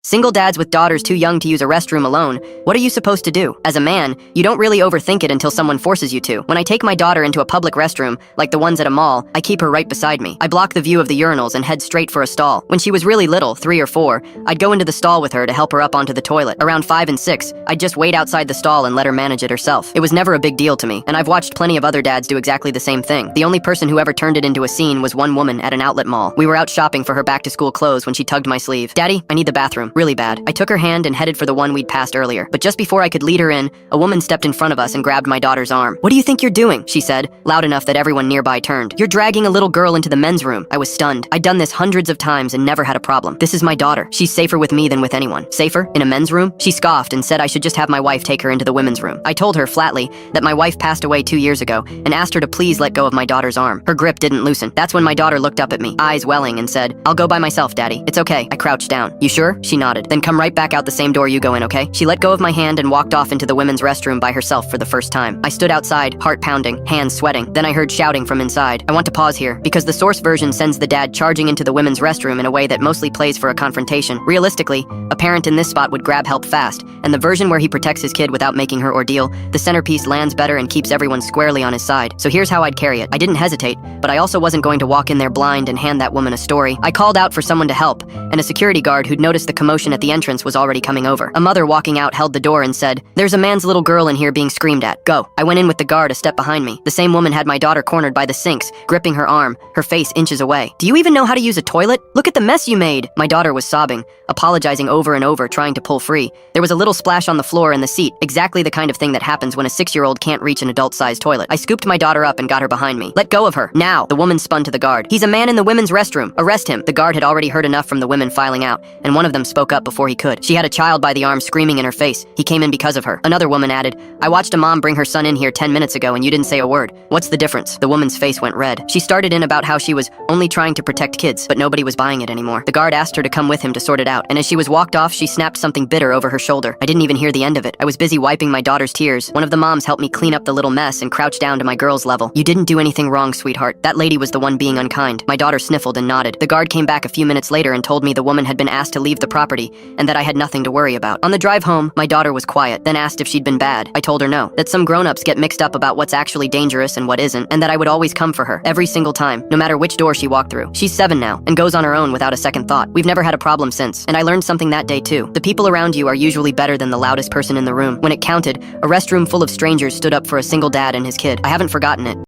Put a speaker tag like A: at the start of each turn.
A: Single dads with daughters too young to use a restroom alone, what are you supposed to do? As a man, you don't really overthink it until someone forces you to. When I take my daughter into a public restroom, like the ones at a mall, I keep her right beside me. I block the view of the urinals and head straight for a stall. When she was really little, 3 or 4, I'd go into the stall with her to help her up onto the toilet. Around 5 and 6, I'd just wait outside the stall and let her manage it herself. It was never a big deal to me, and I've watched plenty of other dads do exactly the same thing. The only person who ever turned it into a scene was one woman at an outlet mall. We were out shopping for her back-to-school clothes when she tugged my sleeve. "Daddy, I need the bathroom, really bad." I took her hand and headed for the one we'd passed earlier. But just before I could lead her in, a woman stepped in front of us and grabbed my daughter's arm. "What do you think you're doing?" she said, loud enough that everyone nearby turned. "You're dragging a little girl into the men's room." I was stunned. I'd done this hundreds of times and never had a problem. This is my daughter. She's safer with me than with anyone. Safer? In a men's room? She scoffed and said I should just have my wife take her into the women's room. I told her flatly that my wife passed away 2 years ago and asked her to please let go of my daughter's arm. Her grip didn't loosen. That's when my daughter looked up at me, eyes welling, and said, "I'll go by myself, Daddy. It's okay." I crouched down. "You sure?" She nodded. "Then come right back out the same door you go in, okay?" She let go of my hand and walked off into the women's restroom by herself for the first time. I stood outside, heart pounding, hands sweating. Then I heard shouting from inside. I want to pause here, because the source version sends the dad charging into the women's restroom in a way that mostly plays for a confrontation. Realistically, a parent in this spot would grab help fast, and the version where he protects his kid without making her ordeal, the centerpiece lands better and keeps everyone squarely on his side. So here's how I'd carry it. I didn't hesitate, but I also wasn't going to walk in there blind and hand that woman a story. I called out for someone to help, and a security guard who'd noticed the commotion at the entrance was already coming over. A mother walking out held the door and said, "There's a man's little girl in here being screamed at. Go." I went in with the guard a step behind me. The same woman had my daughter cornered by the sinks, gripping her arm, her face inches away. "Do you even know how to use a toilet? Look at the mess you made." My daughter was sobbing, apologizing over and over, trying to pull free. There was a little splash on the floor and the seat, exactly the kind of thing that happens when a 6-year-old can't reach an adult-sized toilet. I scooped my daughter up and got her behind me. "Let go of her, now!" The woman spun to the guard. "He's a man in the women's restroom. Arrest him." The guard had already heard enough from the women filing out, and one of them spoke up before he could. She had a child by the arm screaming in her face. He came in because of her. Another woman added, "I watched a mom bring her son in here 10 minutes ago and you didn't say a word. What's the difference?" The woman's face went red. She started in about how she was only trying to protect kids, but nobody was buying it anymore. The guard asked her to come with him to sort it out, and as she was walked off, she snapped something bitter over her shoulder. I didn't even hear the end of it. I was busy wiping my daughter's tears. One of the moms helped me clean up the little mess and crouched down to my girl's level. "You didn't do anything wrong, sweetheart. That lady was the one being unkind." My daughter sniffled and nodded. The guard came back a few minutes later and told me the woman had been asked to leave the property and that I had nothing to worry about. On the drive home, my daughter was quiet, then asked if she'd been bad. I told her no, that some grown-ups get mixed up about what's actually dangerous and what isn't, and that I would always come for her, every single time, no matter which door she walked through. She's 7 now, and goes on her own without a second thought. We've never had a problem since, and I learned something that day too. The people around you are usually better than the loudest person in the room. When it counted, a restroom full of strangers stood up for a single dad and his kid. I haven't forgotten it.